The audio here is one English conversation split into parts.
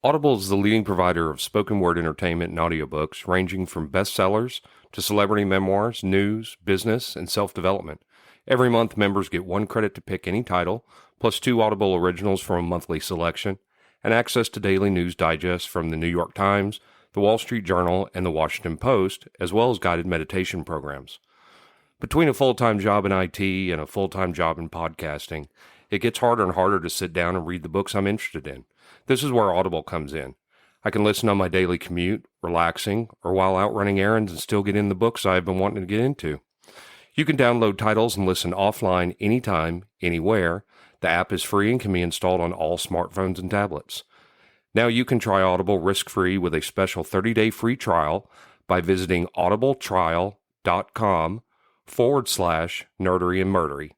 Audible is the leading provider of spoken word entertainment and audiobooks, ranging from bestsellers to celebrity memoirs, news, business, and self-development. Every month, members get 1 credit to pick any title, plus 2 Audible originals from a monthly selection, and access to daily news digests from the New York Times, the Wall Street Journal, and the Washington Post, as well as guided meditation programs. Between a full-time job in IT and a full-time job in podcasting, it gets harder and harder to sit down and read the books I'm interested in. This is where Audible comes in. I can listen on my daily commute, relaxing, or while out running errands and still get in the books I've been wanting to get into. You can download titles and listen offline anytime, anywhere. The app is free and can be installed on all smartphones and tablets. Now you can try Audible risk-free with a special 30-day free trial by visiting audibletrial.com/nerdery and murdery.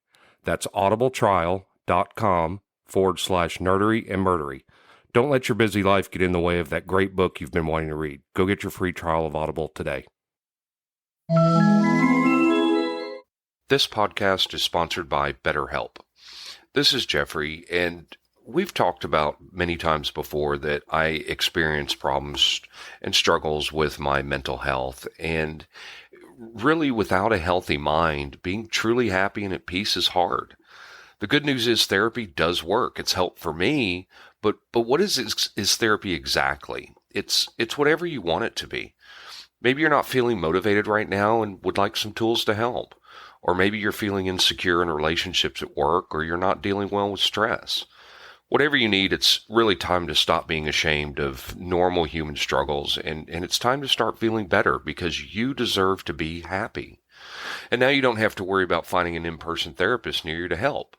That's audibletrial.com/nerdery and murdery. Don't let your busy life get in the way of that great book you've been wanting to read. Go get your free trial of Audible today. This podcast is sponsored by BetterHelp. This is Geoffrey, and we've talked about many times before that I experience problems and struggles with my mental health, and really without a healthy mind, being truly happy and at peace is hard. The good news is therapy does work. It's helped for me, but what is therapy exactly? It's whatever you want it to be. Maybe you're not feeling motivated right now and would like some tools to help. Or maybe you're feeling insecure in relationships at work, or you're not dealing well with stress. Whatever you need, it's really time to stop being ashamed of normal human struggles, and it's time to start feeling better because you deserve to be happy. And now you don't have to worry about finding an in-person therapist near you to help.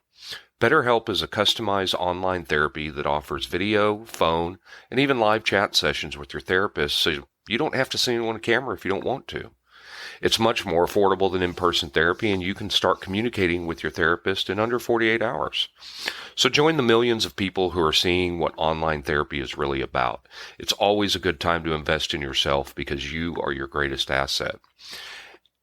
BetterHelp is a customized online therapy that offers video, phone, and even live chat sessions with your therapist, so you don't have to see anyone on camera if you don't want to. It's much more affordable than in-person therapy, and you can start communicating with your therapist in under 48 hours. So join the millions of people who are seeing what online therapy is really about. It's always a good time to invest in yourself because you are your greatest asset.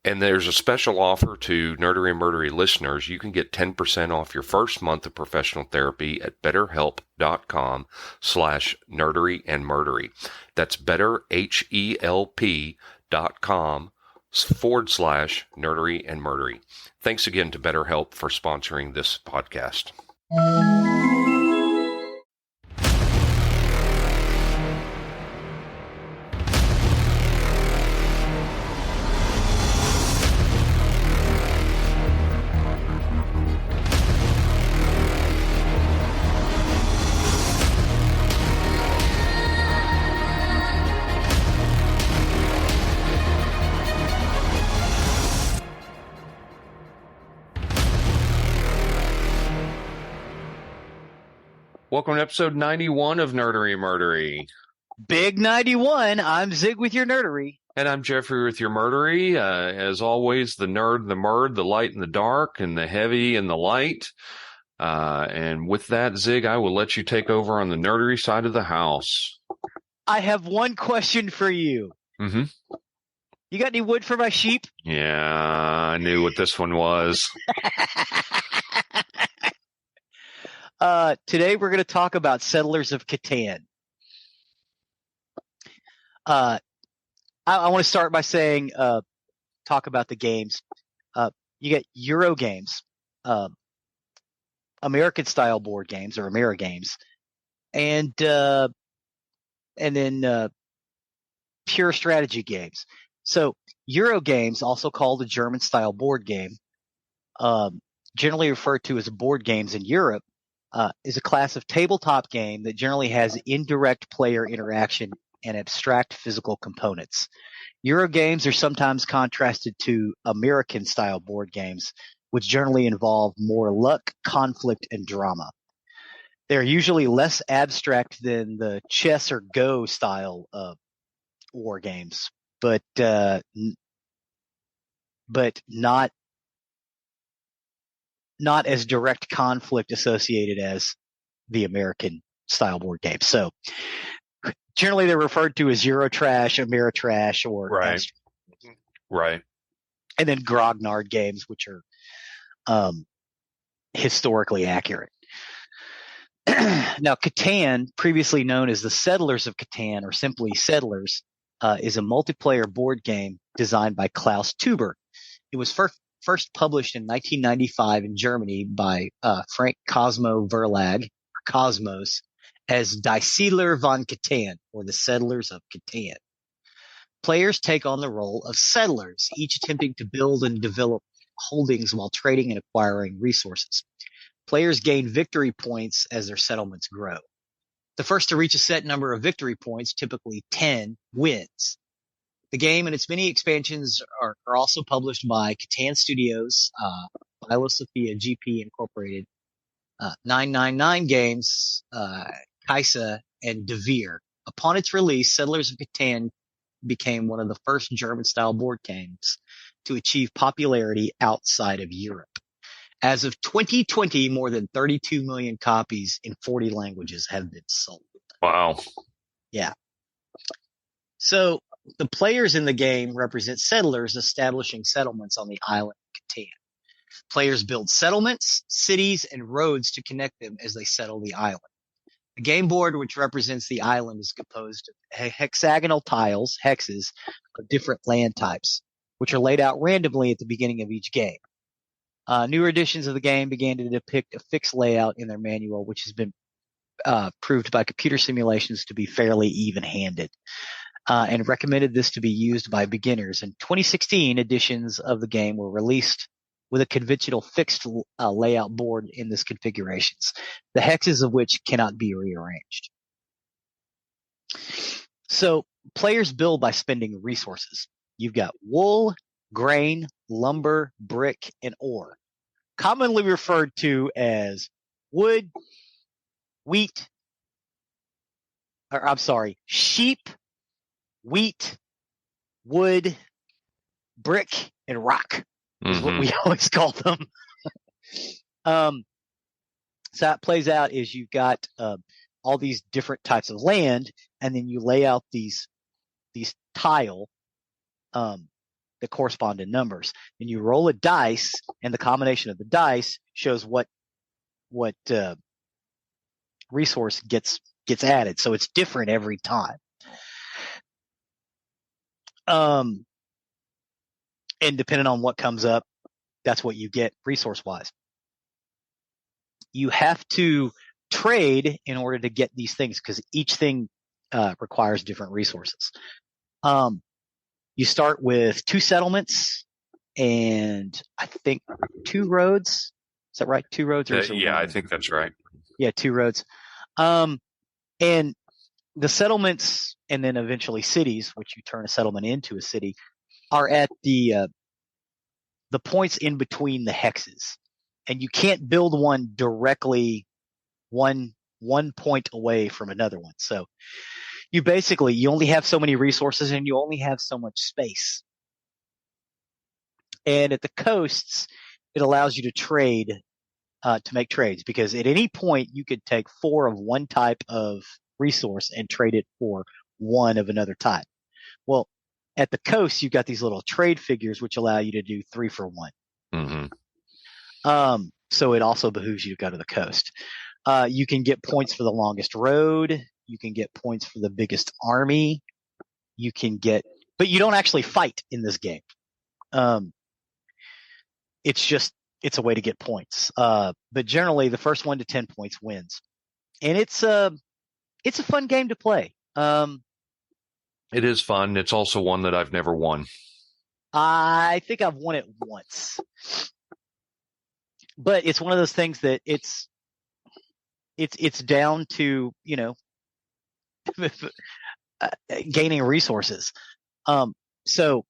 And there's a special offer to Nerdery and Murdery listeners. You can get 10% off your first month of professional therapy at betterhelp.com/nerdery and murdery. That's betterhelp.com/nerdery and murdery. Thanks again to BetterHelp for sponsoring this podcast. Welcome to episode 91 of Nerdery and Murdery. Big 91. I'm Zig with your nerdery. And I'm Geoffrey with your murdery. As always, the nerd, the murd, the light and the dark, and the heavy and the light. And with that, Zig, I will let you take over on the nerdery side of the house. I have one question for you. Mm-hmm. You got any wood for my sheep? Yeah, I knew what this one was. Today we're going to talk about Settlers of Catan. I want to start by saying, talk about the games. You get Euro games, American style board games or Ameri games, and then pure strategy games. So Euro games, also called a German style board game, generally referred to as board games in Europe, is a class of tabletop game that generally has indirect player interaction and abstract physical components. Euro games are sometimes contrasted to American-style board games, which generally involve more luck, conflict, and drama. They're usually less abstract than the chess or Go style war games, but not as direct conflict associated as the American style board games. So generally they're referred to as Eurotrash, Ameritrash, or right. Right. And then grognard games, which are historically accurate. Now, Catan, previously known as the Settlers of Catan or simply Settlers, is a multiplayer board game designed by Klaus Tuber. It was first published in 1995 in Germany by Frank Cosmo Verlag, Cosmos, as Die Siedler von Catan, or the Settlers of Catan. Players take on the role of settlers, each attempting to build and develop holdings while trading and acquiring resources. Players gain victory points as their settlements grow. The first to reach a set number of victory points, typically 10, wins. The game and its many expansions are also published by Catan Studios, Philosophia GP Incorporated, 999 Games, Kaisa, and Devere. Upon its release, Settlers of Catan became one of the first German-style board games to achieve popularity outside of Europe. As of 2020, more than 32 million copies in 40 languages have been sold. Wow. Yeah. So the players in the game represent settlers establishing settlements on the island of Catan. Players build settlements, cities, and roads to connect them as they settle the island. The game board, which represents the island, is composed of hexagonal tiles, hexes, of different land types, which are laid out randomly at the beginning of each game. Newer editions of the game began to depict a fixed layout in their manual, which has been proved by computer simulations to be fairly even-handed, and recommended this to be used by beginners. In 2016, editions of the game were released with a conventional fixed layout board in this configurations, the hexes of which cannot be rearranged. So players build by spending resources. You've got wool, grain, lumber, brick, and ore, commonly referred to as wood, wheat, or I'm sorry, sheep, wheat, wood, brick, and rock is what we always call them. So that plays out is you've got all these different types of land, and then you lay out these tile that correspond to numbers. And you roll a dice, and the combination of the dice shows what resource gets added. So it's different every time. And depending on what comes up, that's what you get resource-wise. You have to trade in order to get these things because each thing requires different resources. You start with 2 settlements and I think 2 roads. Is that right? 2 roads? Or yeah, I think that's right. Yeah, 2 roads. And the settlements and then eventually cities, which you turn a settlement into a city, are at the points in between the hexes. And you can't build one directly one point away from another one. So you only have so many resources and you only have so much space. And at the coasts, it allows you to trade, to make trades, because at any point you could take 4 of one type of resource and trade it for 1 of another type. Well, at the coast, you've got these little trade figures which allow you to do 3 for 1. Mm-hmm. So it also behooves you to go to the coast. You can get points for the longest road. You can get points for the biggest army. But you don't actually fight in this game. It's a way to get points. But generally the first 1 to 10 points wins. And it's a fun game to play. It is fun. It's also one that I've never won. I think I've won it once. But it's one of those things that it's down to, gaining resources. So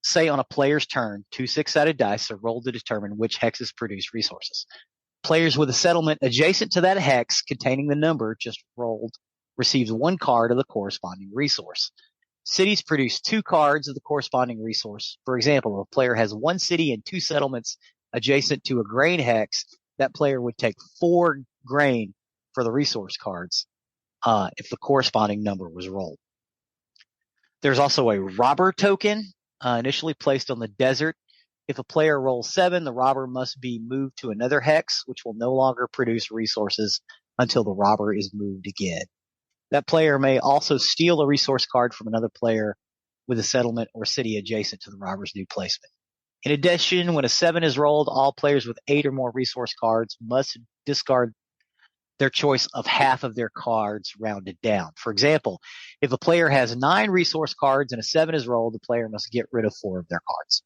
say on a player's turn, 2 6-sided dice are rolled to determine which hexes produce resources. Players with a settlement adjacent to that hex containing the number just rolled receives 1 card of the corresponding resource. Cities produce 2 cards of the corresponding resource. For example, if a player has 1 city and 2 settlements adjacent to a grain hex, that player would take 4 grain for the resource cards if the corresponding number was rolled. There's also a robber token initially placed on the desert If a player rolls 7, the robber must be moved to another hex, which will no longer produce resources until the robber is moved again. That player may also steal a resource card from another player with a settlement or city adjacent to the robber's new placement. In addition, when a 7 is rolled, all players with 8 or more resource cards must discard their choice of half of their cards rounded down. For example, if a player has 9 resource cards and a 7 is rolled, the player must get rid of 4 of their cards.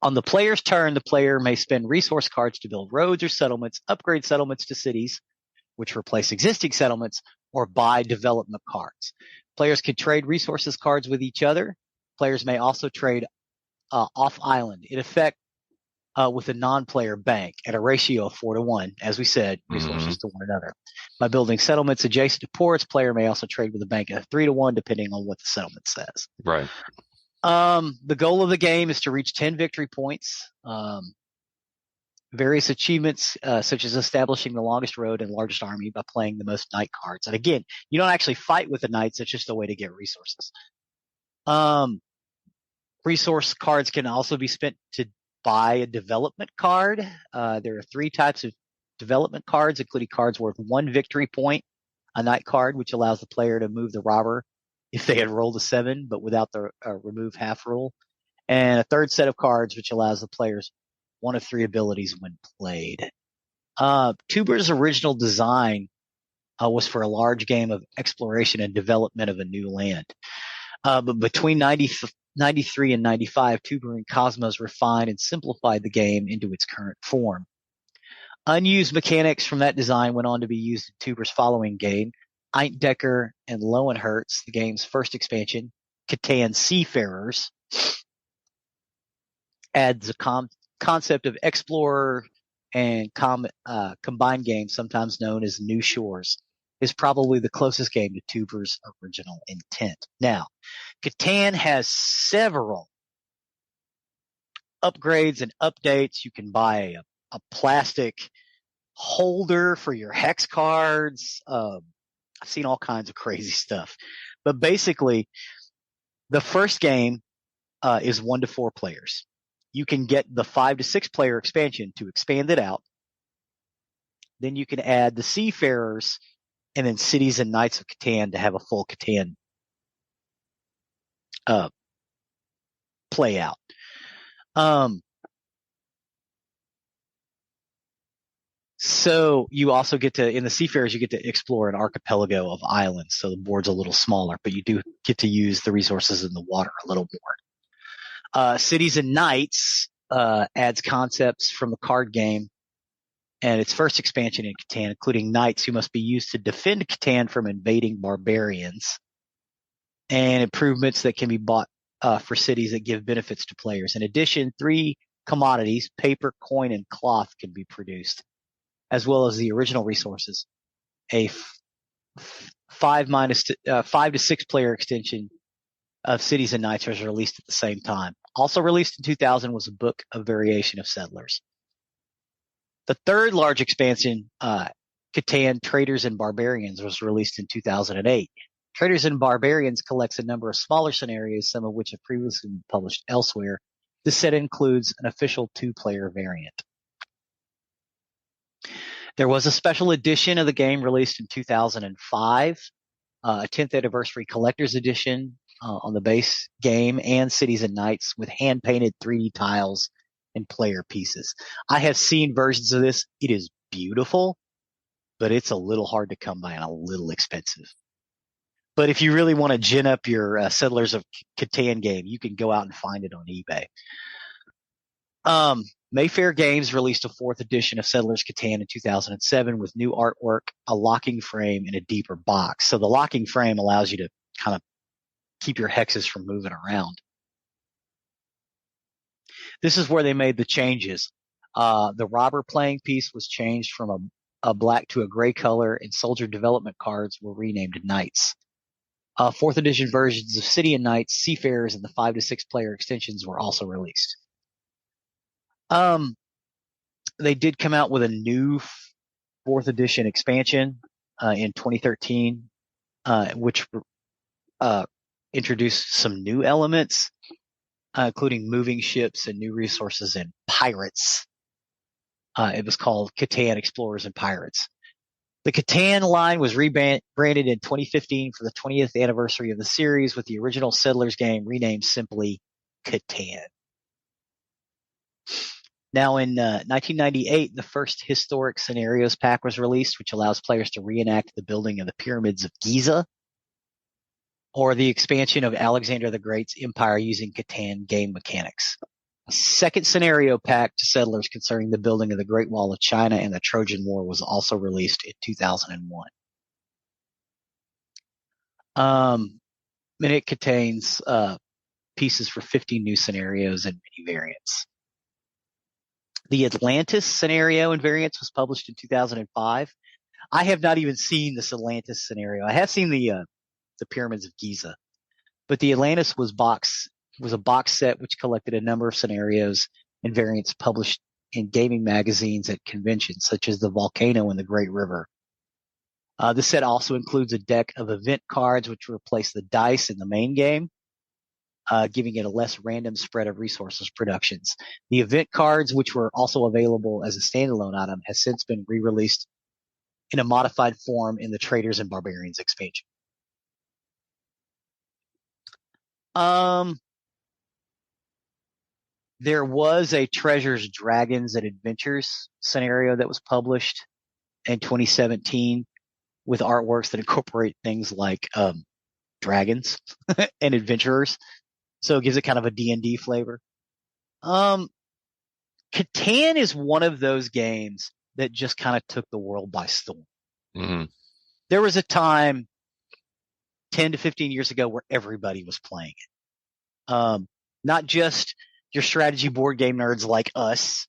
On the player's turn, the player may spend resource cards to build roads or settlements, upgrade settlements to cities, which replace existing settlements, or buy development cards. Players can trade resources cards with each other. Players may also trade off island, in effect, with a non-player bank at a ratio of 4-1, as we said, resources to one another. By building settlements adjacent to ports, player may also trade with a bank at 3-1, depending on what the settlement says. Right. The goal of the game is to reach 10 victory points. Various achievements, such as establishing the longest road and largest army by playing the most knight cards. And again, you don't actually fight with the knights. It's just a way to get resources. Resource cards can also be spent to buy a development card. There are 3 types of development cards, including cards worth 1 victory point, a knight card, which allows the player to move the robber if they had rolled a 7, but without the remove half rule, and a third set of cards, which allows the players 1 of 3 abilities when played. Tuber's original design was for a large game of exploration and development of a new land. But between 93 and 95, Tuber and Cosmos refined and simplified the game into its current form. Unused mechanics from that design went on to be used in Tuber's following game, Eintdecker and Lowenherz, the game's first expansion. Catan Seafarers adds a concept of explorer and combined game, sometimes known as New Shores, is probably the closest game to Tuber's original intent. Now, Catan has several upgrades and updates. You can buy a plastic holder for your hex cards. I've seen all kinds of crazy stuff. But basically, the first game is 1 to 4 players. You can get the 5 to 6 player expansion to expand it out. Then you can add the Seafarers and then Cities and Knights of Catan to have a full Catan play out. So you also get to, in the Seafarers, you get to explore an archipelago of islands. So the board's a little smaller, but you do get to use the resources in the water a little more. Cities and Knights adds concepts from the card game and its first expansion in Catan, including knights who must be used to defend Catan from invading barbarians, and improvements that can be bought for cities that give benefits to players. In addition, 3 commodities, paper, coin, and cloth, can be produced, as well as the original resources. A 5 to 6 player extension of Cities and Knights was released at the same time. Also released in 2000 was a book of variation of settlers. The third large expansion, Catan Traders and Barbarians, was released in 2008. Traders and Barbarians collects a number of smaller scenarios, some of which have previously been published elsewhere. This set includes an official 2-player variant. There was a special edition of the game released in 2005, a 10th anniversary collector's edition on the base game, and Cities and Knights with hand-painted 3D tiles and player pieces. I have seen versions of this. It is beautiful, but it's a little hard to come by and a little expensive. But if you really want to gin up your Settlers of Catan game, you can go out and find it on eBay. Mayfair Games released a 4th edition of Settlers Catan in 2007 with new artwork, a locking frame, and a deeper box. So the locking frame allows you to kind of keep your hexes from moving around. This is where they made the changes. The robber playing piece was changed from a black to a gray color, and soldier development cards were renamed Knights. 4th edition versions of City and Knights, Seafarers, and the 5 to 6 player extensions were also released. They did come out with a new 4th edition expansion in 2013, which introduced some new elements. including moving ships and new resources and pirates. It was called Catan Explorers and Pirates. The Catan line was rebranded in 2015 for the 20th anniversary of the series, with the original Settlers game renamed simply Catan. Now, in 1998, the first Historic Scenarios pack was released, which allows players to reenact the building of the pyramids of Giza, or the expansion of Alexander the Great's empire using Catan game mechanics. A second scenario pack to Settlers concerning the building of the Great Wall of China and the Trojan War was also released in 2001. And it contains pieces for 50 new scenarios and many variants. The Atlantis scenario and variants was published in 2005. I have not even seen this Atlantis scenario. I have seen the pyramids of Giza, but the Atlantis was a box set which collected a number of scenarios and variants published in gaming magazines at conventions such as the Volcano and the Great River. The set also includes a deck of event cards which replace the dice in the main game, giving it a less random spread of resources productions. The event cards, which were also available as a standalone item, has since been re-released in a modified form in the Traders and Barbarians expansion. There was a Treasures, Dragons, and Adventures scenario that was published in 2017 with artworks that incorporate things like dragons and adventurers. So it gives it kind of a D&D flavor. Catan is one of those games that just kind of took the world by storm. Mm-hmm. There was a time 10 to 15 years ago where everybody was playing it. Not just your strategy board game nerds like us,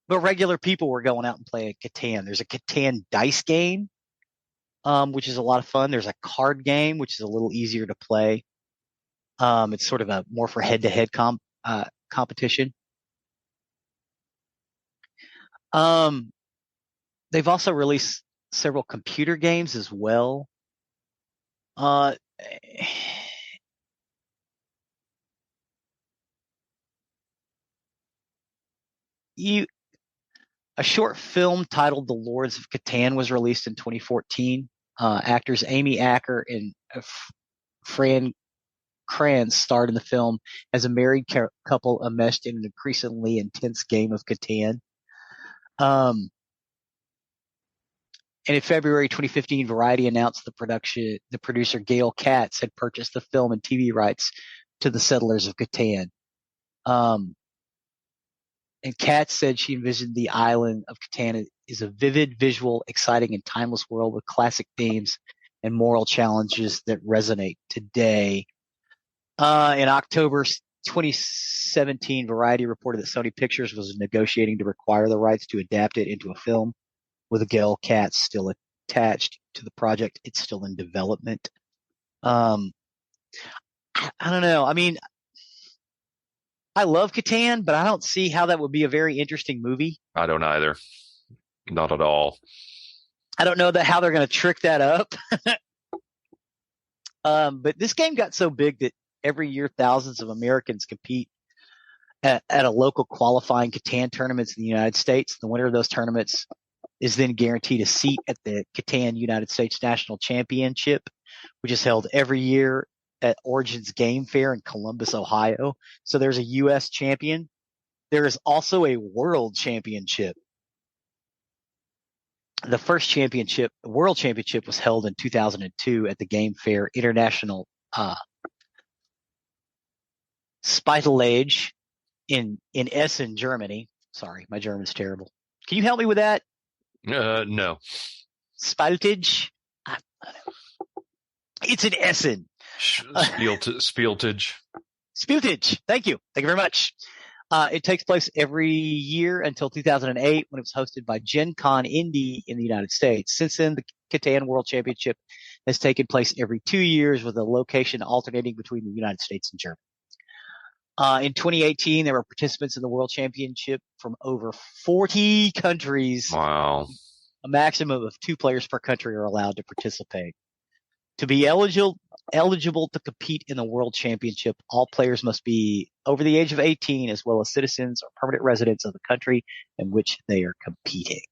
but regular people were going out and playing Catan. There's a Catan dice game, which is a lot of fun. There's a card game, which is a little easier to play. It's sort of a more for head-to-head competition. They've also released several computer games as well. A short film titled The Lords of Catan was released in 2014. Actors Amy Acker and Fran Kranz starred in the film as a married couple enmeshed in an increasingly intense game of Catan. And in February 2015, Variety announced the producer Gail Katz had purchased the film and TV rights to the Settlers of Catan. And Katz said she envisioned the island of Catan as a vivid, visual, exciting, and timeless world with classic themes and moral challenges that resonate today. In October 2017, Variety reported that Sony Pictures was negotiating to acquire the rights to adapt it into a film, with Gail Katz still attached to the project. It's still in development. I don't know. I mean, I love Catan, but I don't see how that would be a very interesting movie. I don't either. Not at all. I don't know how they're going to trick that up. But this game got so big that every year thousands of Americans compete at a local qualifying Catan tournaments in the United States. The winner of those tournaments is then guaranteed a seat at the Catan United States National Championship, which is held every year at Origins Game Fair in Columbus, Ohio. So there's a U.S. champion. There is also a world championship. The first world championship, was held in 2002 at the Game Fair International Spiegelage in Essen, Germany. Sorry, my German's terrible. Can you help me with that? No. Spiegelage? It's in Essen. Spieltage. Spieltage. Thank you. Thank you very much. It takes place every year until 2008, when it was hosted by Gen Con Indy in the United States. Since then, the Catan World Championship has taken place every 2 years, with a location alternating between the United States and Germany. In 2018, there were participants in the World Championship from over 40 countries. Wow. A maximum of 2 players per country are allowed to participate. To be eligible eligible to compete in the World Championship. All players must be over the age of 18, as well as citizens or permanent residents of the country in which they are competing.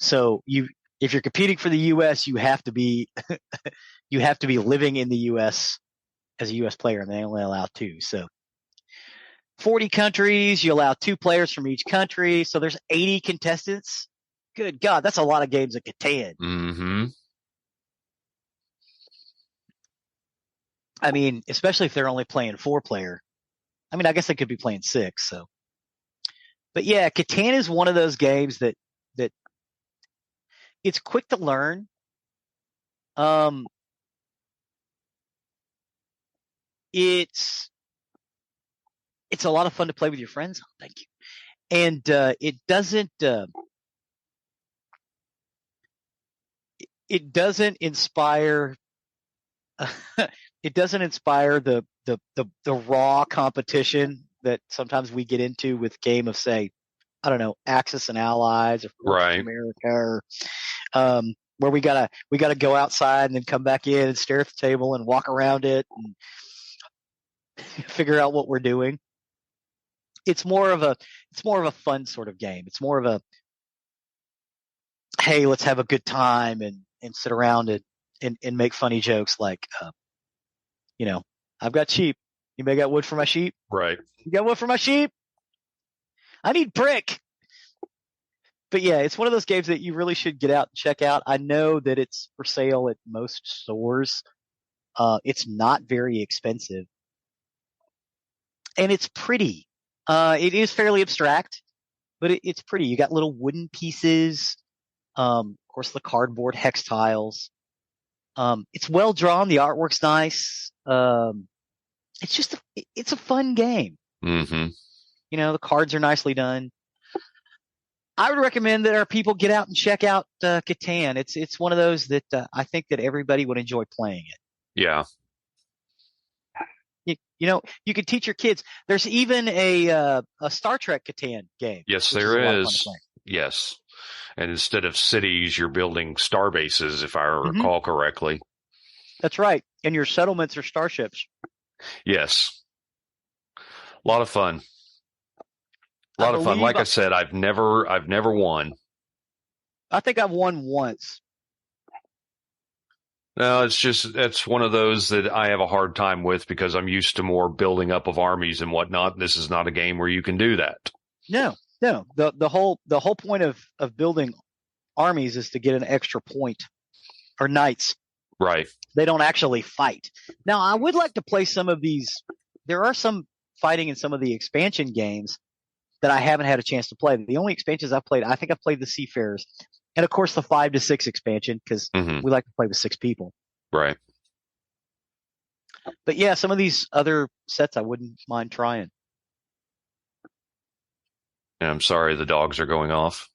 So if you're competing for the U.S., you have to be living in the U.S. as a U.S. player, and they only allow 2. So 40 countries, you allow 2 players from each country. So there's 80 contestants. Good God, that's a lot of games of Catan. Mm-hmm. I mean, especially if they're only playing 4-player. I mean, I guess they could be playing 6. So, but yeah, Catan is one of those games that it's quick to learn. It's a lot of fun to play with your friends. Thank you. And it doesn't inspire it doesn't inspire the raw competition that sometimes we get into with game of, say, I don't know, Axis and Allies or Right. America, or where we gotta go outside and then come back in and stare at the table and walk around it and figure out what we're doing. It's more of a fun sort of game. It's more of a, hey, let's have a good time and sit around and make funny jokes like, I've got sheep. Anybody got wood for my sheep? Right. You got wood for my sheep? I need brick. But yeah, it's one of those games that you really should get out and check out. I know that it's for sale at most stores. It's not very expensive. And it's pretty. It is fairly abstract, but it's pretty. You got little wooden pieces. Of course, the cardboard hex tiles. It's well drawn. The artwork's nice. It's a fun game. Mm-hmm. The cards are nicely done. I would recommend that our people get out and check out Catan. It's one of those that I think that everybody would enjoy playing it. Yeah. You could teach your kids. There's even a Star Trek Catan game. Yes, there is. Yes. And instead of cities, you're building star bases, if I recall correctly. That's right. And your settlements are starships. Yes. A lot of fun. A lot of fun. Like I said, I've never won. I think I've won once. No, it's one of those that I have a hard time with because I'm used to more building up of armies and whatnot. This is not a game where you can do that. No. The whole point of building armies is to get an extra point, or knights. Right. They don't actually fight. Now, I would like to play some of these. There are some fighting in some of the expansion games that I haven't had a chance to play. The only expansions I've played, I think I've played the Seafarers, and of course the 5 to 6 expansion, because we like to play with 6 people. Right. But yeah, some of these other sets I wouldn't mind trying. And I'm sorry the dogs are going off.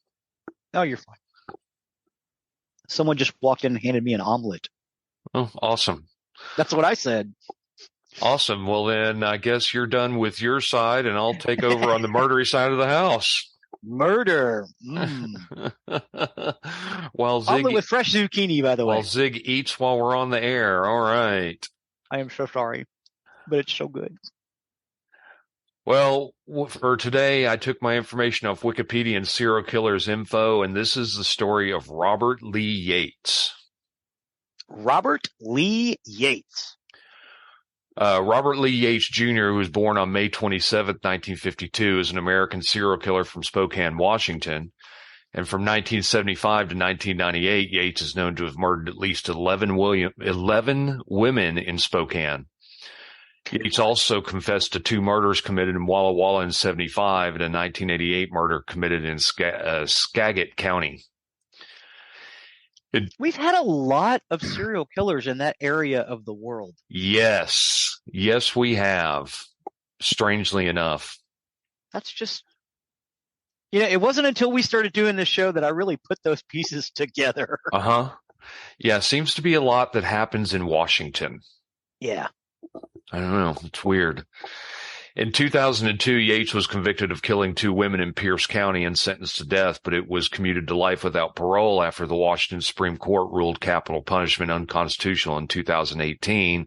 Oh, you're fine. Someone just walked in and handed me an omelet. Oh, awesome. That's what I said. Awesome. Well, then I guess you're done with your side, and I'll take over on the murdery side of the house. Murder. While Zig, omelet with fresh zucchini, by the way. While Zig eats while we're on the air. All right. I am so sorry, but it's so good. Well, for today, I took my information off Wikipedia and Serial Killers Info, and this is the story of Robert Lee Yates. Robert Lee Yates. Robert Lee Yates Jr., who was born on May 27, 1952, is an American serial killer from Spokane, Washington. And from 1975 to 1998, Yates is known to have murdered at least 11 women in Spokane. Yates also confessed to 2 murders committed in Walla Walla in 75 and a 1988 murder committed in Skagit County. We've had a lot of serial killers in that area of the world. Yes. Yes, we have. Strangely enough. That's just, it wasn't until we started doing this show that I really put those pieces together. Uh-huh. Yeah, seems to be a lot that happens in Washington. Yeah. I don't know. It's weird. In 2002, Yates was convicted of killing 2 women in Pierce County and sentenced to death, but it was commuted to life without parole after the Washington Supreme Court ruled capital punishment unconstitutional in 2018,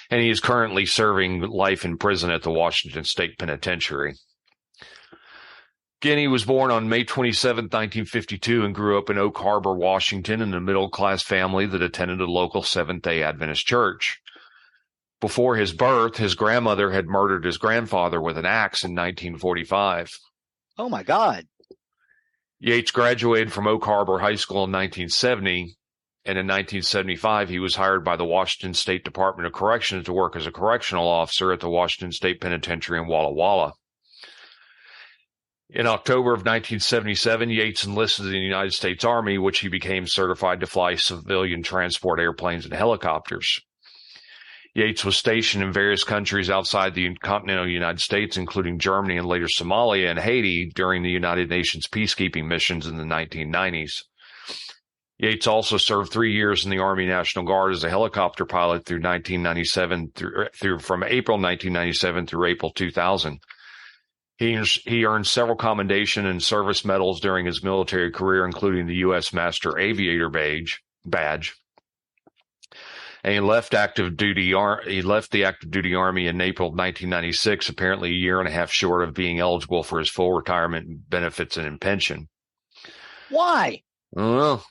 and he is currently serving life in prison at the Washington State Penitentiary. Again, he was born on May 27, 1952, and grew up in Oak Harbor, Washington, in a middle-class family that attended a local Seventh-day Adventist church. Before his birth, his grandmother had murdered his grandfather with an axe in 1945. Oh, my God. Yates graduated from Oak Harbor High School in 1970, and in 1975 he was hired by the Washington State Department of Corrections to work as a correctional officer at the Washington State Penitentiary in Walla Walla. In October of 1977, Yates enlisted in the United States Army, which he became certified to fly civilian transport airplanes and helicopters. Yates was stationed in various countries outside the continental United States, including Germany and later Somalia and Haiti, during the United Nations peacekeeping missions in the 1990s. Yates also served 3 years in the Army National Guard as a helicopter pilot from April 1997 through April 2000. He earned several commendation and service medals during his military career, including the U.S. Master Aviator badge. And he left the active duty Army in April of 1996, apparently a year and a half short of being eligible for his full retirement benefits and pension. Why? Well,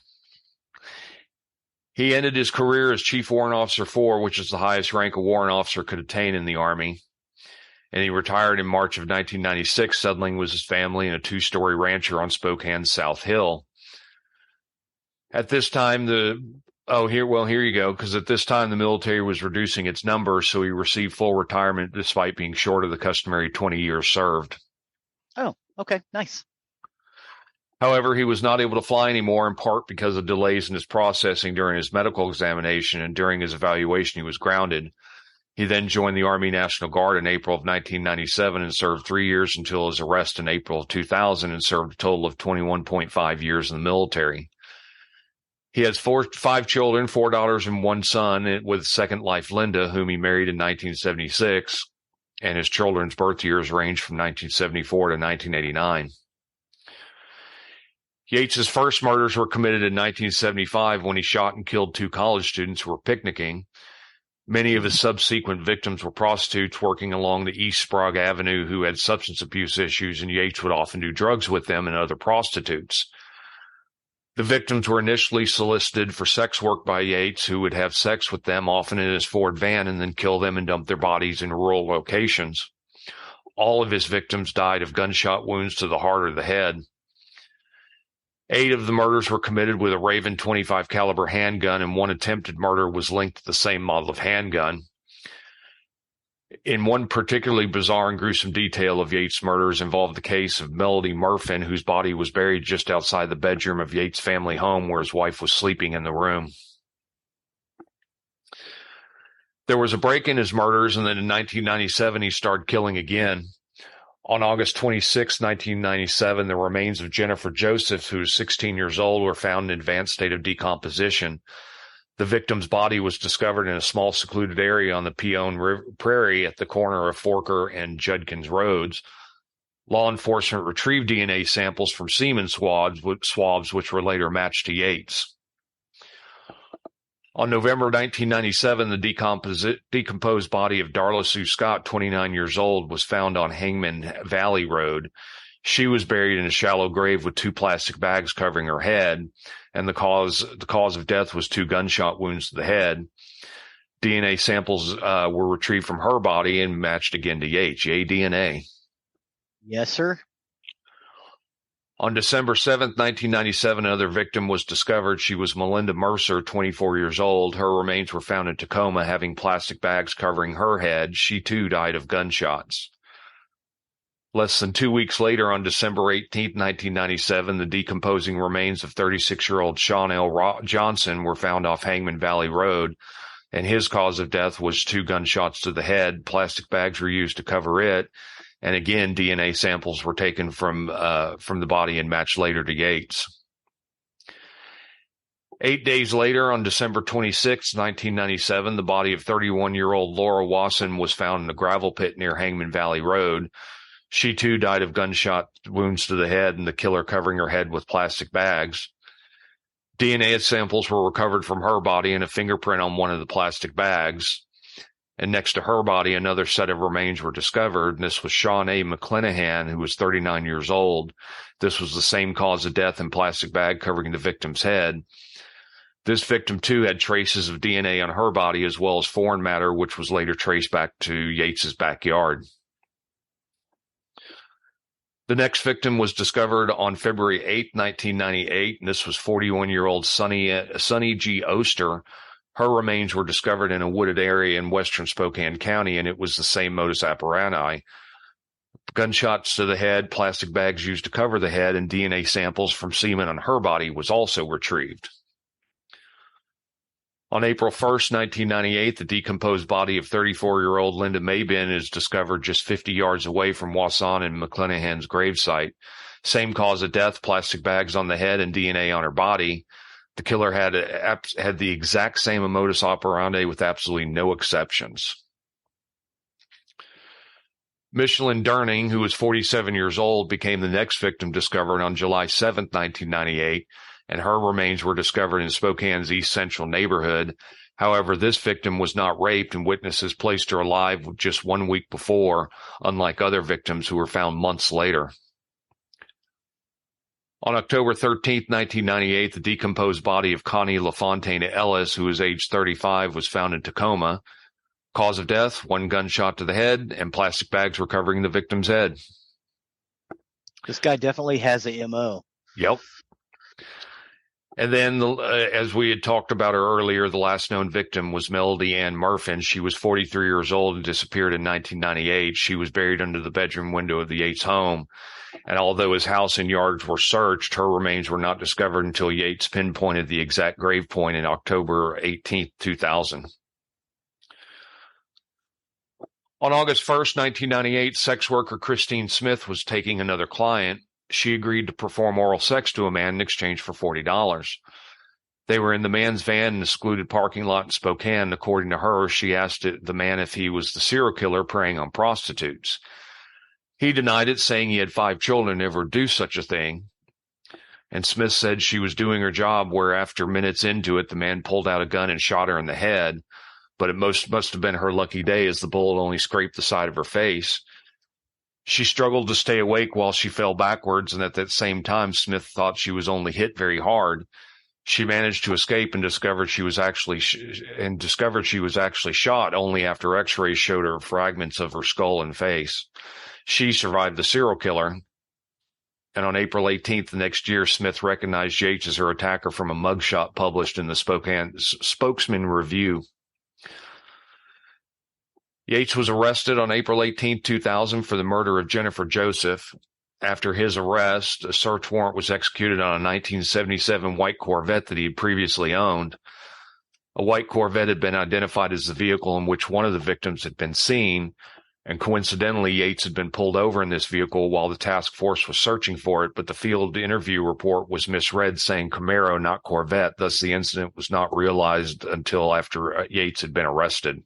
he ended his career as Chief Warrant Officer 4, which is the highest rank a warrant officer could attain in the Army. And he retired in March of 1996, settling with his family in a 2-story rancher on Spokane's South Hill. At this time, here you go, because at this time the military was reducing its numbers, so he received full retirement despite being short of the customary 20 years served. Oh, okay, nice. However, he was not able to fly anymore, in part because of delays in his processing during his medical examination, and during his evaluation he was grounded. He then joined the Army National Guard in April of 1997 and served 3 years until his arrest in April of 2000, and served a total of 21.5 years in the military. He has 5 children, 4 daughters and 1 son, with second wife Linda, whom he married in 1976, and his children's birth years range from 1974 to 1989. Yates's first murders were committed in 1975 when he shot and killed 2 college students who were picnicking. Many of his subsequent victims were prostitutes working along the East Sprague Avenue who had substance abuse issues, and Yates would often do drugs with them and other prostitutes. The victims were initially solicited for sex work by Yates, who would have sex with them, often in his Ford van, and then kill them and dump their bodies in rural locations. All of his victims died of gunshot wounds to the heart or the head. 8 of the murders were committed with a Raven .25 caliber handgun, and 1 attempted murder was linked to the same model of handgun. In one particularly bizarre and gruesome detail of Yates' murders involved the case of Melody Murfin, whose body was buried just outside the bedroom of Yates' family home where his wife was sleeping in the room. There was a break in his murders, and then in 1997 he started killing again. On August 26, 1997, the remains of Jennifer Joseph, who was 16 years old, were found in an advanced state of decomposition. The victim's body was discovered in a small secluded area on the Peone Prairie at the corner of Forker and Judkins Roads. Law enforcement retrieved DNA samples from semen swabs, which were later matched to Yates. On November 1997, the decomposed body of Darla Sue Scott, 29 years old, was found on Hangman Valley Road. She was buried in a shallow grave with 2 plastic bags covering her head, and the cause of death was 2 gunshot wounds to the head. DNA samples were retrieved from her body and matched again to Yates. Yay, DNA. Yes, sir. On December 7, 1997, another victim was discovered. She was Melinda Mercer, 24 years old. Her remains were found in Tacoma, having plastic bags covering her head. She, too, died of gunshots. Less than 2 weeks later, on December 18, 1997, the decomposing remains of 36-year-old Sean L. Johnson were found off Hangman Valley Road, and his cause of death was 2 gunshots to the head. Plastic bags were used to cover it. And again, DNA samples were taken from the body and matched later to Yates. 8 days later, on December 26, 1997, the body of 31-year-old Laura Wasson was found in a gravel pit near Hangman Valley Road. She, too, died of gunshot wounds to the head, and the killer covering her head with plastic bags. DNA samples were recovered from her body and a fingerprint on one of the plastic bags. And next to her body, another set of remains were discovered, and this was Sean A. McClanahan, who was 39 years old. This was the same cause of death and plastic bag covering the victim's head. This victim, too, had traces of DNA on her body as well as foreign matter, which was later traced back to Yates's backyard. The next victim was discovered on February 8, 1998, and this was 41-year-old Sunny G. Oster. Her remains were discovered in a wooded area in western Spokane County, and it was the same modus operandi. Gunshots to the head, plastic bags used to cover the head, and DNA samples from semen on her body was also retrieved. On April 1st, 1998, the decomposed body of 34-year-old Linda Maybin is discovered just 50 yards away from Wasson and McClanahan's gravesite. Same cause of death, plastic bags on the head and DNA on her body. The killer had the exact same modus operandi with absolutely no exceptions. Michelin Durning, who was 47 years old, became the next victim discovered on July 7, 1998, and her remains were discovered in Spokane's East Central neighborhood. However, this victim was not raped, and witnesses placed her alive just 1 week before, unlike other victims who were found months later. On October 13, 1998, the decomposed body of Connie LaFontaine Ellis, who was age 35, was found in Tacoma. Cause of death, one gunshot to the head, and plastic bags were covering the victim's head. This guy definitely has a MO. Yep. And then, as we had talked about her earlier, the last known victim was Melody Ann Murfin. She was 43 years old and disappeared in 1998. She was buried under the bedroom window of the Yates home. And although his house and yards were searched, her remains were not discovered until Yates pinpointed the exact grave point in October 18, 2000. On August 1st, 1998, sex worker Christine Smith was taking another client. She agreed to perform oral sex to a man in exchange for $40. They were in the man's van in a secluded parking lot in Spokane. According to her, she asked the man if he was the serial killer preying on prostitutes. He denied it, saying he had 5 children and never do such a thing. And Smith said she was doing her job, where after minutes into it, the man pulled out a gun and shot her in the head. But it must have been her lucky day, as the bullet only scraped the side of her face. She struggled to stay awake while she fell backwards, and at that same time, Smith thought she was only hit very hard. She managed to escape and discovered she was actually shot only after X-rays showed her fragments of her skull and face. She survived the serial killer. And on April 18th the next year, Smith recognized Yates as her attacker from a mugshot published in the Spokane Spokesman Review. Yates was arrested on April 18, 2000 for the murder of Jennifer Joseph. After his arrest, a search warrant was executed on a 1977 white Corvette that he had previously owned. A white Corvette had been identified as the vehicle in which one of the victims had been seen, and coincidentally, Yates had been pulled over in this vehicle while the task force was searching for it, but the field interview report was misread, saying Camaro, not Corvette. Thus, the incident was not realized until after Yates had been arrested.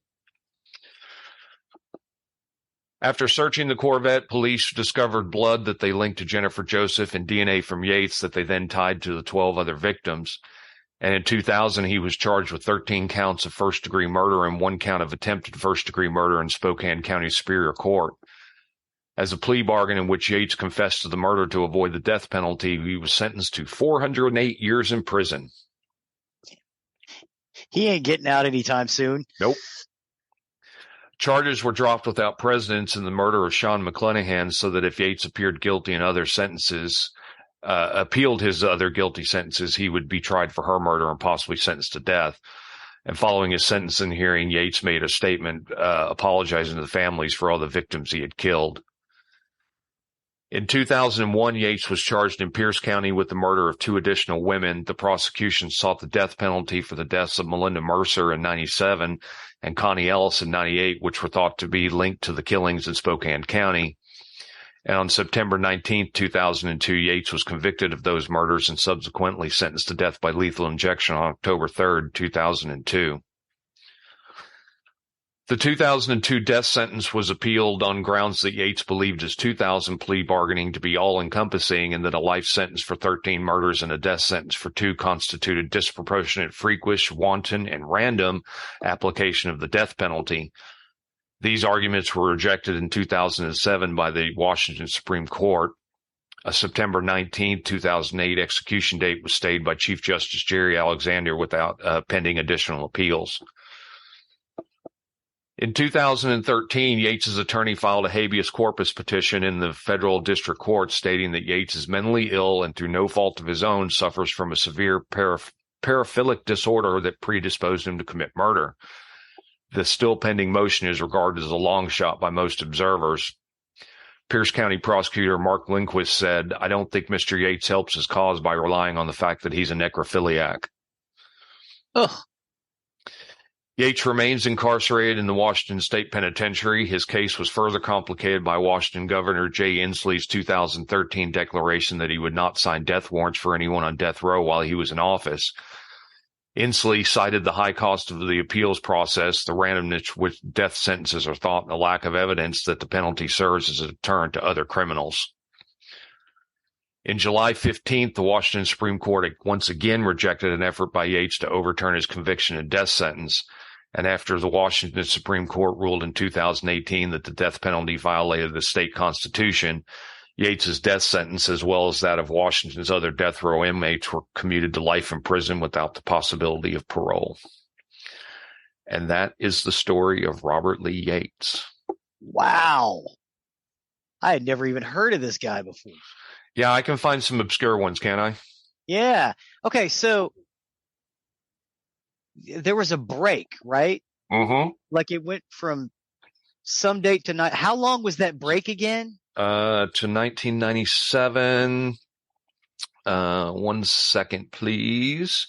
After searching the Corvette, police discovered blood that they linked to Jennifer Joseph and DNA from Yates that they then tied to the 12 other victims. And in 2000, he was charged with 13 counts of first-degree murder and 1 count of attempted first-degree murder in Spokane County Superior Court. As a plea bargain in which Yates confessed to the murder to avoid the death penalty, he was sentenced to 408 years in prison. He ain't getting out anytime soon. Nope. Charges were dropped without precedence in the murder of Sean McClanahan, so that if Yates appeared guilty in other sentences, appealed his other guilty sentences, he would be tried for her murder and possibly sentenced to death. And following his sentencing hearing, Yates made a statement apologizing to the families for all the victims he had killed. In 2001, Yates was charged in Pierce County with the murder of 2 additional women. The prosecution sought the death penalty for the deaths of Melinda Mercer in 1997 and Connie Ellis in 1998, which were thought to be linked to the killings in Spokane County. And on September 19th, 2002, Yates was convicted of those murders and subsequently sentenced to death by lethal injection on October 3rd, 2002. The 2002 death sentence was appealed on grounds that Yates believed his 2000 plea bargaining to be all-encompassing and that a life sentence for 13 murders and a death sentence for 2 constituted disproportionate, freakish, wanton, and random application of the death penalty. These arguments were rejected in 2007 by the Washington Supreme Court. A September 19, 2008 execution date was stayed by Chief Justice Jerry Alexander without pending additional appeals. In 2013, Yates's attorney filed a habeas corpus petition in the federal district court stating that Yates is mentally ill and through no fault of his own suffers from a severe paraphilic disorder that predisposed him to commit murder. The still pending motion is regarded as a long shot by most observers. Pierce County prosecutor Mark Lindquist said, "I don't think Mr. Yates helps his cause by relying on the fact that he's a necrophiliac." Ugh. Yates remains incarcerated in the Washington State Penitentiary. His case was further complicated by Washington Governor Jay Inslee's 2013 declaration that he would not sign death warrants for anyone on death row while he was in office. Inslee cited the high cost of the appeals process, the randomness with death sentences are thought, and the lack of evidence that the penalty serves as a deterrent to other criminals. In July 15th, the Washington Supreme Court once again rejected an effort by Yates to overturn his conviction and death sentence. And after the Washington Supreme Court ruled in 2018 that the death penalty violated the state constitution, Yates's death sentence, as well as that of Washington's other death row inmates, were commuted to life in prison without the possibility of parole. And that is the story of Robert Lee Yates. Wow. I had never even heard of this guy before. Yeah, I can find some obscure ones, can't I? Yeah. Okay, so there was a break, right? Mm-hmm. Like it went from some date to night. How long was that break again? To 1997. 1 second, please.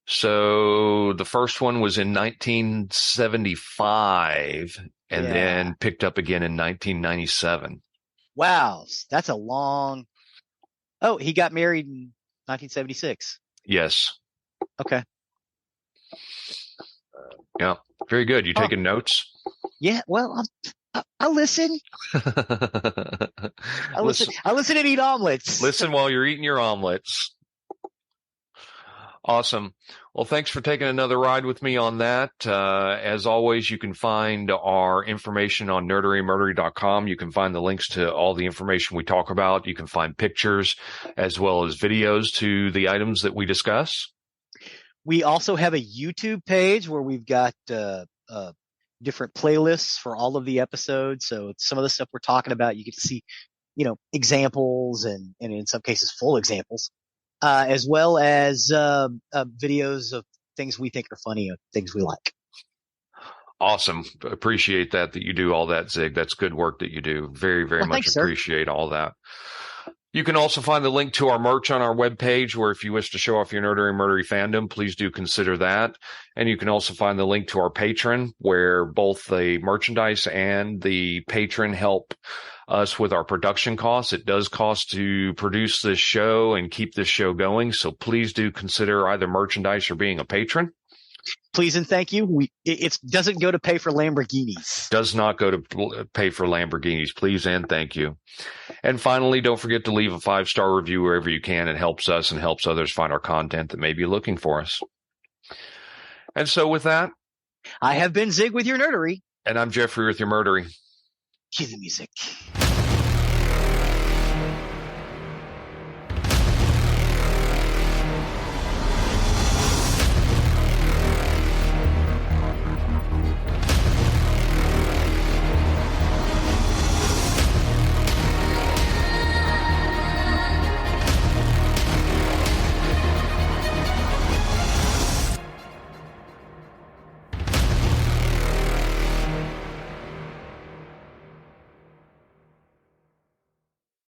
So the first one was in 1975 and then picked up again in 1997. Wow. That's a long. Oh, he got married in 1976. Yes. Okay. Yeah. Very good. You taking notes? Yeah. Well, I listen. I listen and eat omelets. Listen while you're eating your omelets. Awesome. Well, thanks for taking another ride with me on that. As always, you can find our information on nerdarymurdery.com. You can find the links to all the information we talk about. You can find pictures as well as videos to the items that we discuss. We also have a YouTube page where we've got different playlists for all of the episodes. So some of the stuff we're talking about, you get to see, examples and in some cases full examples, as well as videos of things we think are funny and things we like. Awesome. Appreciate that you do all that, Zig. That's good work that you do. Very, very much thanks, appreciate all that. You can also find the link to our merch on our webpage, where if you wish to show off your Nerdery Murdery fandom, please do consider that. And you can also find the link to our Patreon, where both the merchandise and the patron help us with our production costs. It does cost to produce this show and keep this show going, so please do consider either merchandise or being a patron. Please and thank you. It doesn't go to pay for Lamborghinis. Does not go to pay for Lamborghinis. Please and thank you. And finally, don't forget to leave a 5-star review wherever you can. It helps us and helps others find our content that may be looking for us. And so with that, I have been Zig with your Nerdery. And I'm Geoffrey with your Murdery. Cue the music.